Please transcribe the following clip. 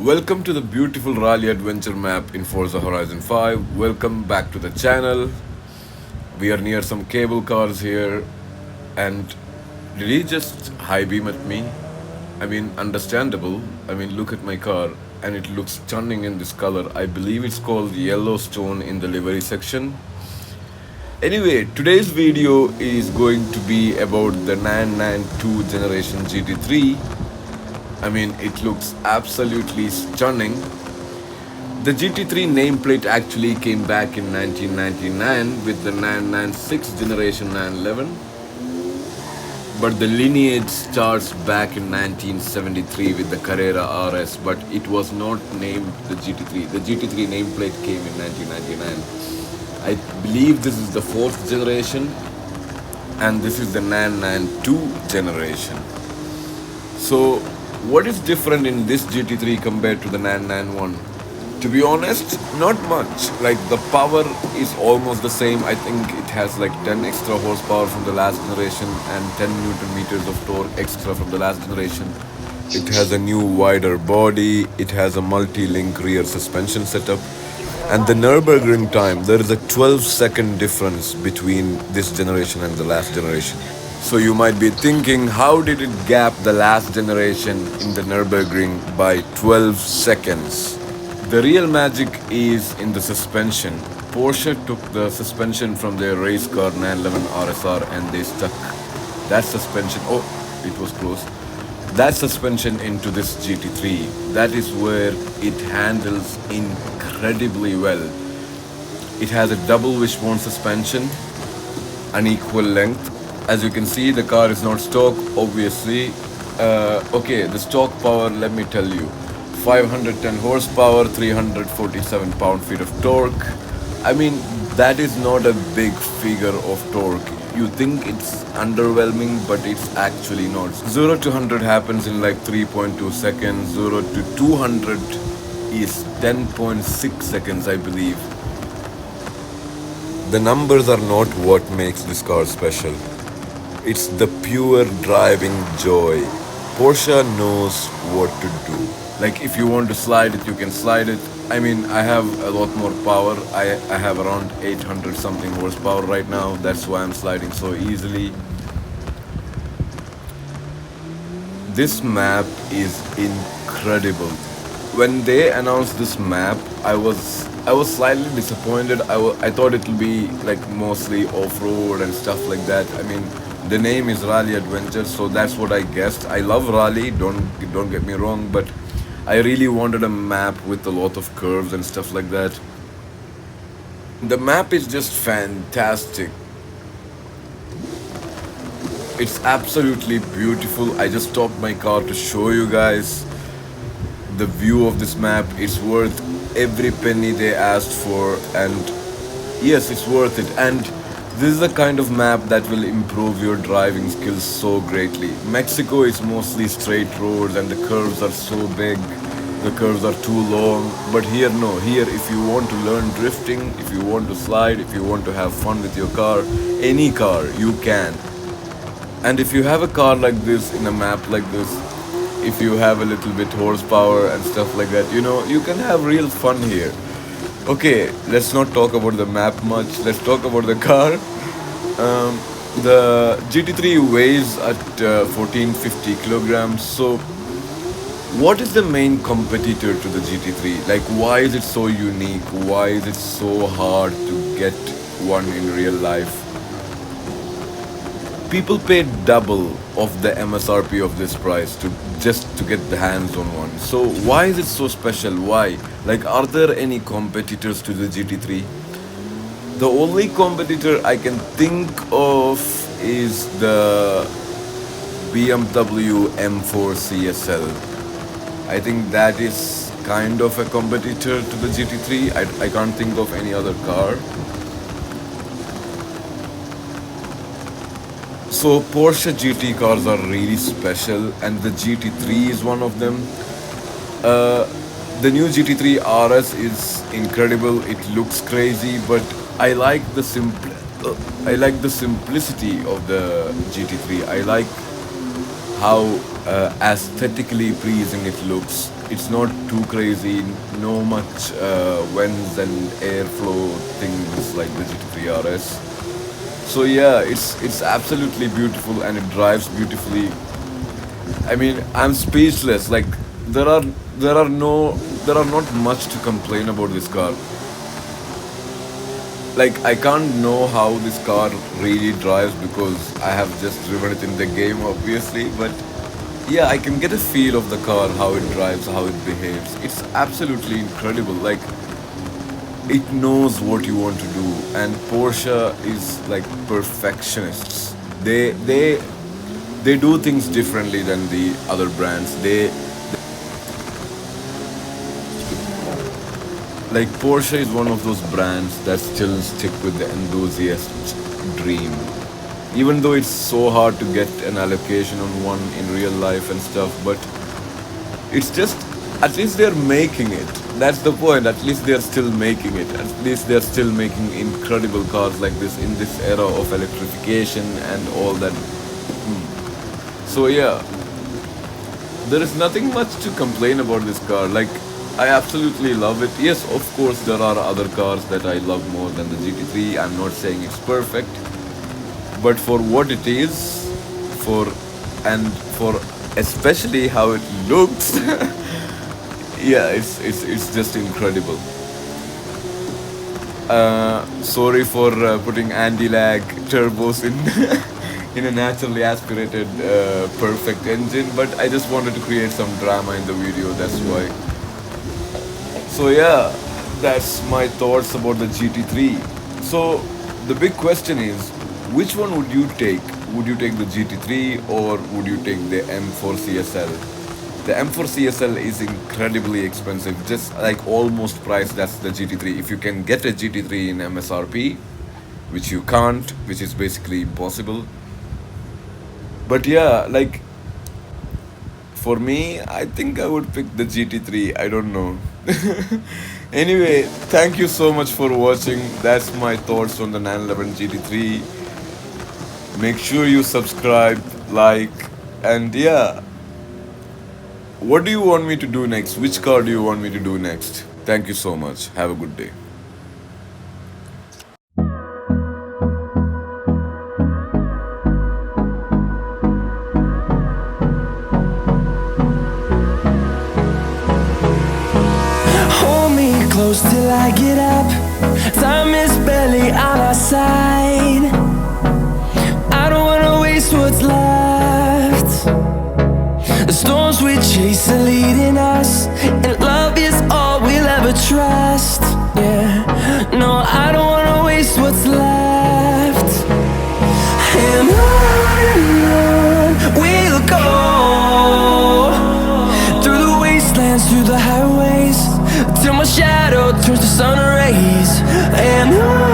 Welcome to the beautiful rally adventure map in Forza Horizon 5. Welcome back to the channel. We are near some cable cars here, and did he just high beam at me? I mean, understandable. I mean, look at my car, and it looks stunning in this color. I believe it's called Yellowstone in the livery section. Anyway, today's video is going to be about the 992 generation GT3. I mean, it looks absolutely stunning. The GT3 nameplate actually came back in 1999 with the 996 generation 911, but the lineage starts back in 1973 with the Carrera RS, but it was not named the GT3. The GT3 nameplate came in 1999. I believe this is the fourth generation, and this is the 992 generation. So, what is different in this GT3 compared to the 991? To be honest, not much. Like, the power is almost the same. I think it has like 10 extra horsepower from the last generation and 10 newton meters of torque extra from the last generation. It has a new wider body, it has a multi-link rear suspension setup, and the Nürburgring time, there is a 12-second difference between this generation and the last generation. So you might be thinking, how did it gap the last generation in the Nürburgring by 12 seconds? The real magic is in the suspension. Porsche took the suspension from their race car 911 RSR and they stuck that suspension, oh, it was close, that suspension into this GT3. That is where it handles incredibly well. It has a double wishbone suspension, unequal length. As you can see, the car is not stock, obviously. Okay, the stock power, let me tell you. 510 horsepower, 347 pound-feet of torque. I mean, that is not a big figure of torque. You think it's underwhelming, but it's actually not. 0 to 100 happens in like 3.2 seconds. 0 to 200 is 10.6 seconds, I believe. The numbers are not what makes this car special. It's the pure driving joy. Porsche knows what to do. Like, if you want to slide it, you can slide it. I mean, I have a lot more power. I have around 800 something horsepower right now. That's why I'm sliding so easily. This map is incredible. When they announced this map, I was slightly disappointed. I thought it would be like mostly off-road and stuff like that. I mean, the name is Rally Adventure, so that's what I guessed. I love rally, don't get me wrong, but I really wanted a map with a lot of curves and stuff like that. The map is just fantastic. It's absolutely beautiful. I just stopped my car to show you guys the view of this map. It's worth every penny they asked for, and yes, it's worth it. And this is the kind of map that will improve your driving skills so greatly. Mexico is mostly straight roads and the curves are so big, the curves are too long. But here, no. Here, if you want to learn drifting, if you want to slide, if you want to have fun with your car, any car, you can. And if you have a car like this in a map like this, if you have a little bit horsepower and stuff like that, you can have real fun here. Okay, let's not talk about the map much. Let's talk about the car. The GT3 weighs at 1450 kilograms. So, what is the main competitor to the GT3? Like, why is it so unique? Why is it so hard to get one in real life? People pay double of the MSRP of this price just to get the hands on one. So why is it so special? Why? Like, are there any competitors to the GT3? The only competitor I can think of is the BMW M4 CSL. I think that is kind of a competitor to the GT3. I can't think of any other car. So Porsche GT cars are really special, and the GT3 is one of them. The new GT3 RS is incredible. It looks crazy, but I like the simplicity of the GT3. I like how aesthetically pleasing it looks. it's not too crazy, no much winds and airflow things like the GT3 RS. So yeah, it's absolutely beautiful and it drives beautifully. I mean, I'm speechless. Like there are there are no there are not much to complain about this car. Like I can't know how this car really drives because I have just driven it in the game, obviously. But yeah, I can get a feel of the car, how it drives, how it behaves. It's absolutely incredible. Like it knows what you want to do, and Porsche is like perfectionists. They do things differently than the other brands. They like Porsche is one of those brands that still stick with the enthusiast's dream. Even though it's so hard to get an allocation on one in real life and stuff, but it's just at least they're making it. That's the point. At least they're still making it. At least they're still making incredible cars like this in this era of electrification and all that. So yeah, there is nothing much to complain about this car. Like, I absolutely love it. Yes, of course, there are other cars that I love more than the GT3. I'm not saying it's perfect, but for what it is, for and for especially how it looks, yeah, it's just incredible. Sorry for putting anti-lag turbos in in a naturally aspirated perfect engine, but I just wanted to create some drama in the video. That's why. So yeah, that's my thoughts about the GT3. So the big question is, which one would you take? Would you take the GT3 or would you take the M4 CSL? The M4 CSL is incredibly expensive, just like almost priced as the GT3. If you can get a GT3 in MSRP, which you can't, which is basically impossible. But yeah, like for me, I think I would pick the GT3. I don't know. Anyway, thank you so much for watching. That's my thoughts on the 911 GT3. Make sure you subscribe, like, and yeah. What do you want me to do next? Which car do you want me to do next? Thank you so much. Have a good day. Hold me close till I get up. Time is barely on our side. I don't wanna waste what's left. The storms we chase are leading us, and love is all we'll ever trust. Yeah, no, I don't wanna waste what's left. And on we'll go, through the wastelands, through the highways, till my shadow turns to sun rays. And on